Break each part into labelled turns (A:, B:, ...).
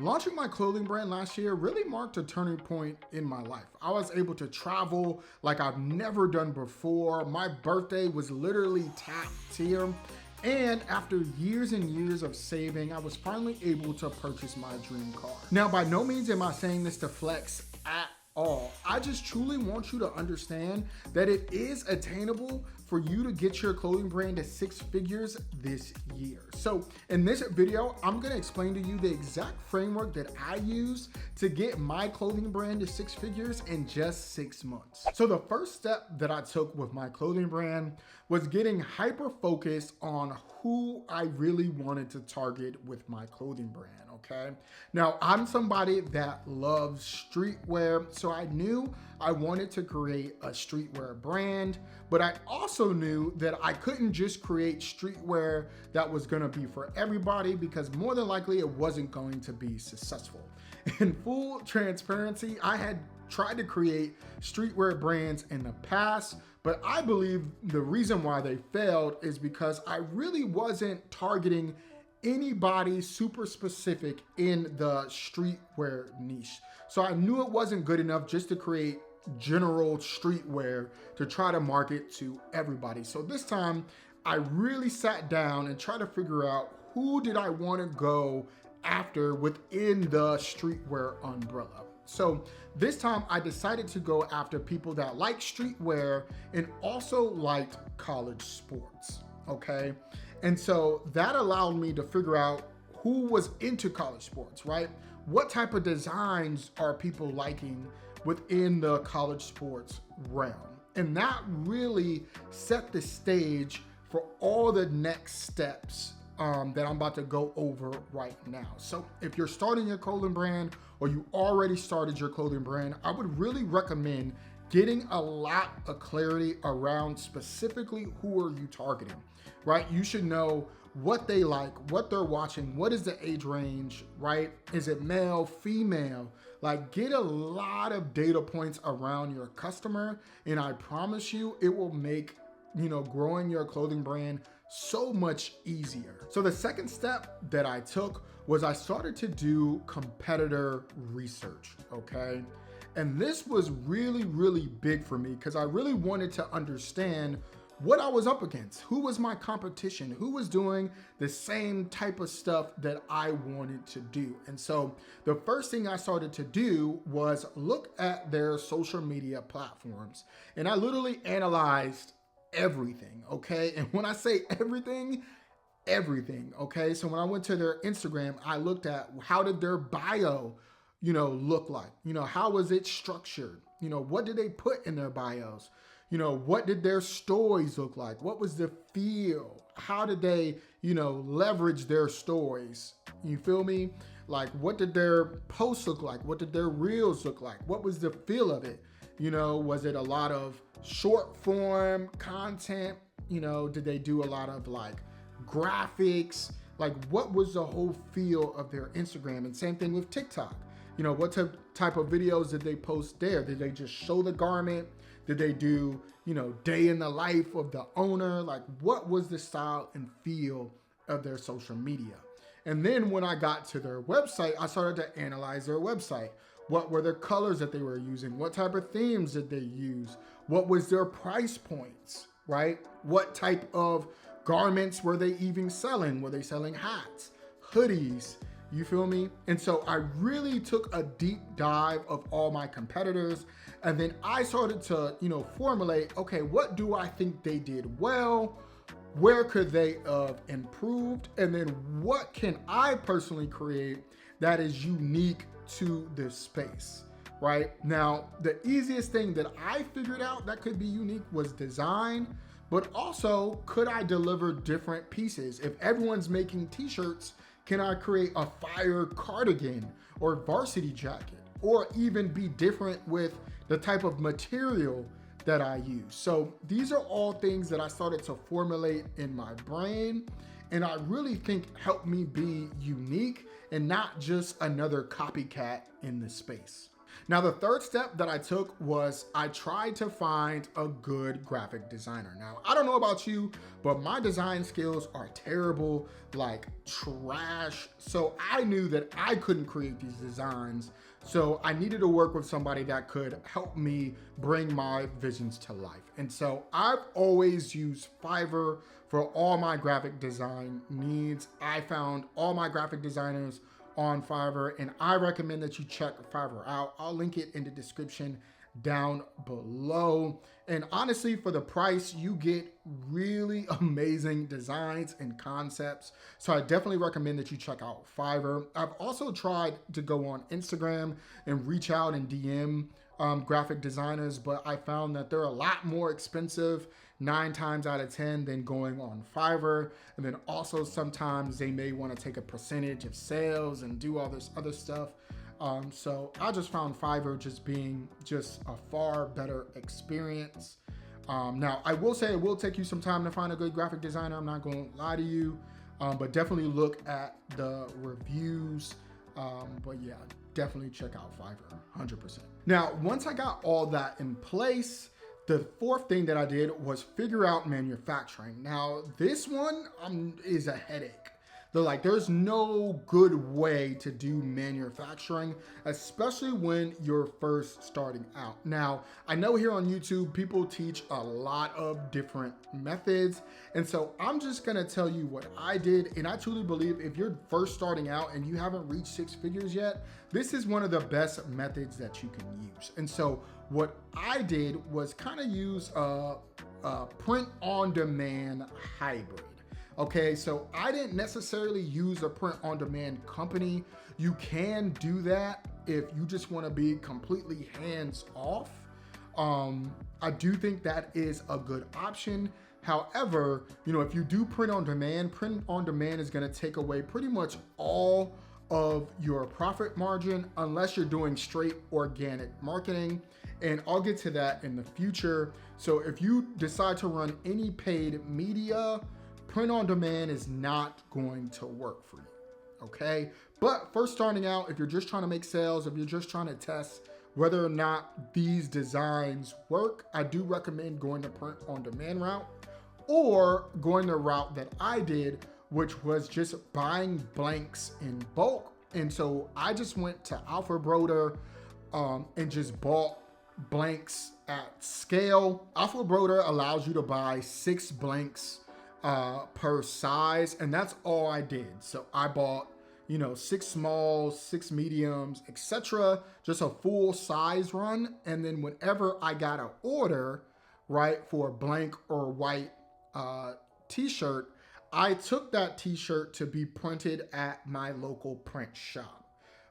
A: Launching my clothing brand last year really marked a turning point in my life. I was able to travel like I've never done before. My birthday was literally top tier. And after years and years of saving, I was finally able to purchase my dream car. Now, by no means am I saying this to flex at all. I just truly want you to understand that it is attainable for you to get your clothing brand to 6 figures this year. So in this video, I'm gonna explain to you the exact framework that I use to get my clothing brand to 6 figures in just 6 months. So the first step that I took with my clothing brand was getting hyper focused on who I really wanted to target with my clothing brand, okay? Now, I'm somebody that loves streetwear, so I knew I wanted to create a streetwear brand, but I also knew that I couldn't just create streetwear that was gonna be for everybody because more than likely it wasn't going to be successful. In full transparency, I had tried to create streetwear brands in the past, but I believe the reason why they failed is because I really wasn't targeting anybody super specific in the streetwear niche. So I knew it wasn't good enough just to create general streetwear to try to market to everybody. So this time I really sat down and tried to figure out who did I want to go after within the streetwear umbrella. So this time I decided to go after people that like streetwear and also liked college sports, okay? And so that allowed me to figure out who was into college sports, right? What type of designs are people liking within the college sports realm? And that really set the stage for all the next steps that I'm about to go over right now. So if you're starting your clothing brand or you already started your clothing brand, I would really recommend getting a lot of clarity around specifically who are you targeting, right? You should know what they like, what they're watching, what is the age range, right? Is it male, female? Like, get a lot of data points around your customer, and I promise you it will make, growing your clothing brand so much easier. So the second step that I took was I started to do competitor research, okay? And this was really, really big for me because I really wanted to understand what I was up against, who was my competition, who was doing the same type of stuff that I wanted to do. And so the first thing I started to do was look at their social media platforms. And I literally analyzed everything, okay? And when I say everything, okay? So when I went to their Instagram, I looked at how did their bio, look like? How was it structured? What did they put in their bios? What did their stories look like? What was the feel? How did they, leverage their stories? You feel me? Like, what did their posts look like? What did their reels look like? What was the feel of it? Was it a lot of short form content? Did they do a lot of like graphics? Like, what was the whole feel of their Instagram? And same thing with TikTok. What type of videos did they post there? Did they just show the garment? Did they do, day in the life of the owner? Like, what was the style and feel of their social media? And then when I got to their website, I started to analyze their website. What were their colors that they were using? What type of themes did they use? What was their price points, right? What type of garments were they even selling? Were they selling hats, hoodies? You feel me? And so I really took a deep dive of all my competitors. And then I started to, formulate, okay, what do I think they did well? Where could they have improved? And then what can I personally create that is unique to this space, right? Now, the easiest thing that I figured out that could be unique was design, but also could I deliver different pieces? If everyone's making t-shirts, can I create a fire cardigan or varsity jacket, or even be different with the type of material that I use? So these are all things that I started to formulate in my brain, and I really think helped me be unique and not just another copycat in this space. Now, the third step that I took was I tried to find a good graphic designer. Now, I don't know about you, but my design skills are terrible, like trash. So I knew that I couldn't create these designs. So I needed to work with somebody that could help me bring my visions to life. And so I've always used Fiverr for all my graphic design needs. I found all my graphic designers on Fiverr, and I recommend that you check Fiverr out. I'll link it in the description down below. And honestly, for the price, you get really amazing designs and concepts. So I definitely recommend that you check out Fiverr. I've also tried to go on Instagram and reach out and DM graphic designers, but I found that they're a lot more expensive 9 times out of 10 than going on Fiverr. And then also sometimes they may want to take a percentage of sales and do all this other stuff. So I just found Fiverr just being just a far better experience. Now, I will say it will take you some time to find a good graphic designer. I'm not going to lie to you, but definitely look at the reviews. But yeah, definitely check out Fiverr, 100%. Now, once I got all that in place, the fourth thing that I did was figure out manufacturing. Now, this one is a headache. There's no good way to do manufacturing, especially when you're first starting out. Now, I know here on YouTube, people teach a lot of different methods. And so I'm just gonna tell you what I did. And I truly believe if you're first starting out and you haven't reached 6 figures yet, this is one of the best methods that you can use. And so what I did was kind of use a print on demand hybrid. Okay, so I didn't necessarily use a print on demand company. You can do that if you just want to be completely hands off. I do think that is a good option. However, if you do print on demand is going to take away pretty much all of your profit margin unless you're doing straight organic marketing. And I'll get to that in the future. So if you decide to run any paid media, print on demand is not going to work for you, okay? But first starting out, if you're just trying to make sales, if you're just trying to test whether or not these designs work, I do recommend going the print on demand route or going the route that I did, which was just buying blanks in bulk. And so I just went to Alpha Broder and just bought blanks at scale. Alpha Broder allows you to buy 6 blanks per size, and that's all I did. So I bought 6 smalls, 6 mediums, etc., just a full size run. And then whenever I got an order, right, for a blank or white t-shirt, I took that t-shirt to be printed at my local print shop.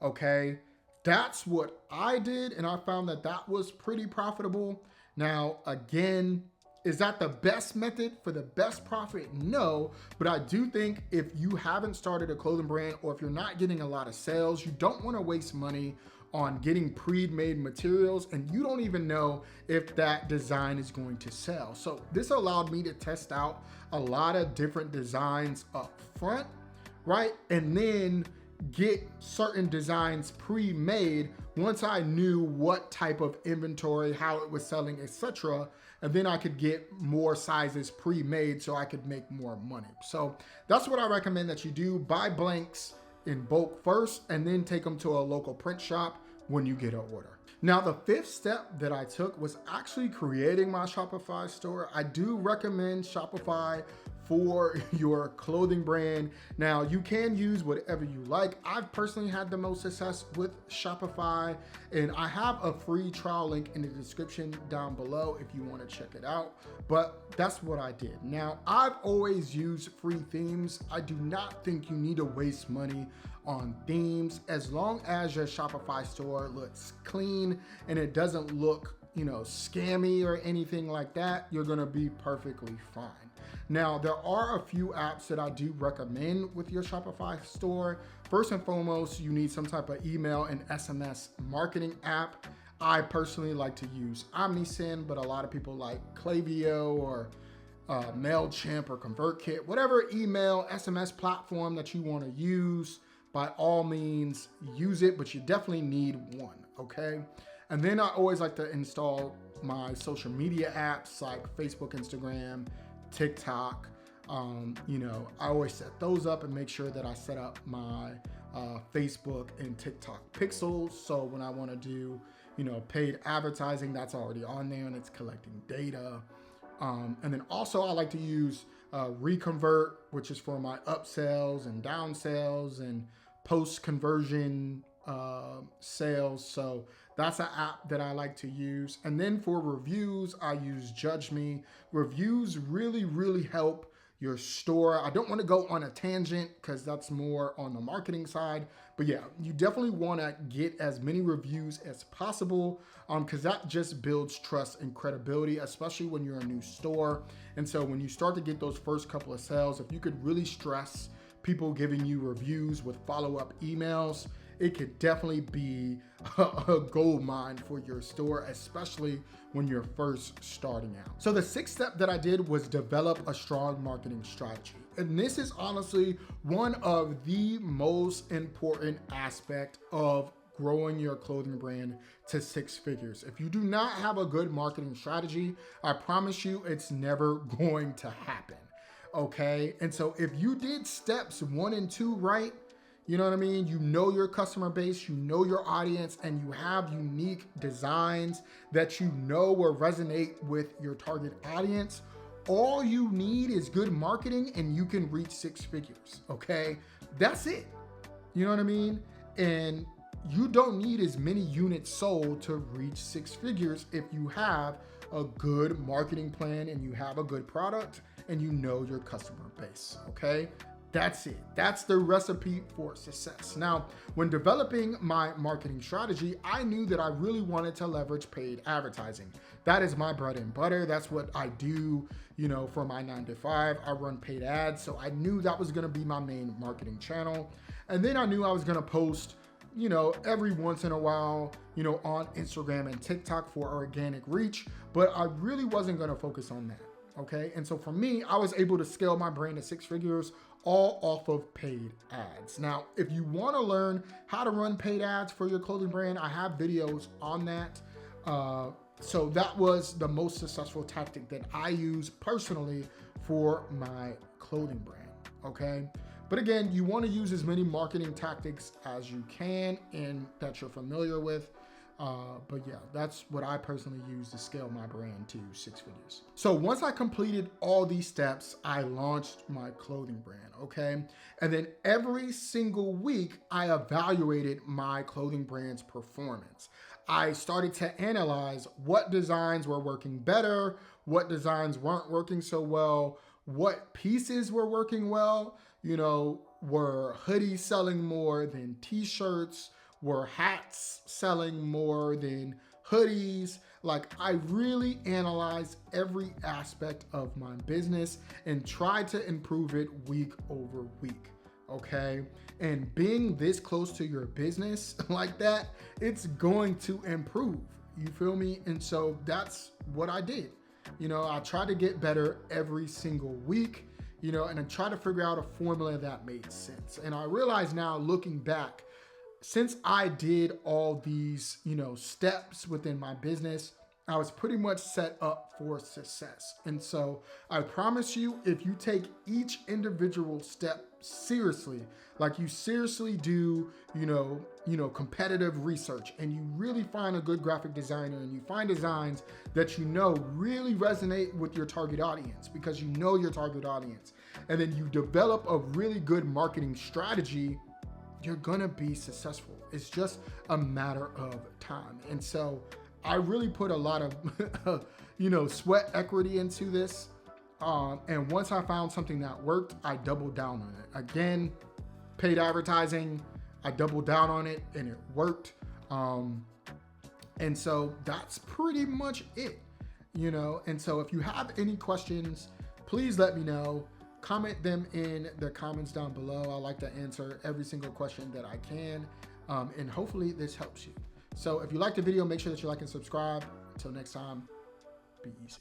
A: Okay, that's what I did, and I found that that was pretty profitable. Now, again, is that the best method for the best profit? No, but I do think if you haven't started a clothing brand or if you're not getting a lot of sales, you don't want to waste money on getting pre-made materials and you don't even know if that design is going to sell. So this allowed me to test out a lot of different designs up front, right? And then get certain designs pre-made once I knew what type of inventory, how it was selling, etc. And then I could get more sizes pre-made so I could make more money. So that's what I recommend that you do. Buy blanks in bulk first and then take them to a local print shop when you get an order. Now, the 5th step that I took was actually creating my Shopify store. I do recommend Shopify for your clothing brand. Now, you can use whatever you like. I've personally had the most success with Shopify, and I have a free trial link in the description down below if you want to check it out, but that's what I did. Now, I've always used free themes. I do not think you need to waste money on themes as long as your Shopify store looks clean and it doesn't look, scammy or anything like that. You're gonna be perfectly fine. Now, there are a few apps that I do recommend with your Shopify store. First and foremost, you need some type of email and SMS marketing app. I personally like to use OmniSend, but a lot of people like Klaviyo or MailChimp or ConvertKit, whatever email, SMS platform that you want to use. by all means use it, but you definitely need one, okay? And then I always like to install my social media apps like Facebook, Instagram, TikTok. You know, I always set those up and make sure that I set up my Facebook and TikTok pixels. So when I want to do, you know, paid advertising, that's already on there and it's collecting data. And then also I like to use Reconvert, which is for my upsells and downsales and post conversion sales. So that's an app that I like to use. And then for reviews, I use Judge Me. Reviews really help your store. I don't want to go on a tangent because that's more on the marketing side, but yeah, you definitely want to get as many reviews as possible because that just builds trust and credibility, especially when you're a new store. And so when you start to get those first couple of sales, if you could really stress people giving you reviews with follow-up emails, it could definitely be a gold mine for your store, especially when you're first starting out. So the sixth step that I did was develop a strong marketing strategy. And this is honestly one of the most important aspect of growing your clothing brand to 6 figures. If you do not have a good marketing strategy, I promise you it's never going to happen, okay? And so if you did steps 1 and 2 right, you know what I mean? You know your customer base, you know your audience, and you have unique designs that you know will resonate with your target audience. All you need is good marketing and you can reach 6 figures, okay? That's it. You know what I mean? And you don't need as many units sold to reach 6 figures if you have a good marketing plan and you have a good product and you know your customer base, okay? That's it. That's the recipe for success. Now, when developing my marketing strategy, I knew that I really wanted to leverage paid advertising. That is my bread and butter. That's what I do, you know, for my 9 to 5. I run paid ads. So I knew that was going to be my main marketing channel. And then I knew I was going to post, you know, every once in a while, you know, on Instagram and TikTok for organic reach, but I really wasn't going to focus on that. Okay. And so for me, I was able to scale my brand to 6 figures all off of paid ads. Now, if you want to learn how to run paid ads for your clothing brand, I have videos on that. So that was the most successful tactic that I use personally for my clothing brand. Okay. But again, you want to use as many marketing tactics as you can and that you're familiar with. But yeah, that's what I personally use to scale my brand to 6 figures. So once I completed all these steps, I launched my clothing brand, okay? And then every single week, I evaluated my clothing brand's performance. I started to analyze what designs were working better, what designs weren't working so well, what pieces were working well, you know, were hoodies selling more than t-shirts, were hats selling more than hoodies. Like, I really analyzed every aspect of my business and tried to improve it week over week, okay? And being this close to your business like that, it's going to improve, you feel me? And so that's what I did. You know, I tried to get better every single week, you know, and I tried to figure out a formula that made sense. And I realize now, looking back, since I did all these, you know, steps within my business, I was pretty much set up for success. And so I promise you, if you take each individual step seriously, like you seriously do, you know, competitive research, and you really find a good graphic designer and you find designs that you know really resonate with your target audience because you know your target audience, and then you develop a really good marketing strategy, you're gonna be successful. It's just a matter of time. And so I really put a lot of, you know, sweat equity into this. And once I found something that worked, I doubled down on it. Again, paid advertising, I doubled down on it and it worked. And so that's pretty much it, you know? And so if you have any questions, please let me know. Comment them in the comments down below. I like to answer every single question that I can. And hopefully this helps you. So if you liked the video, make sure that you like and subscribe. Until next time, be easy.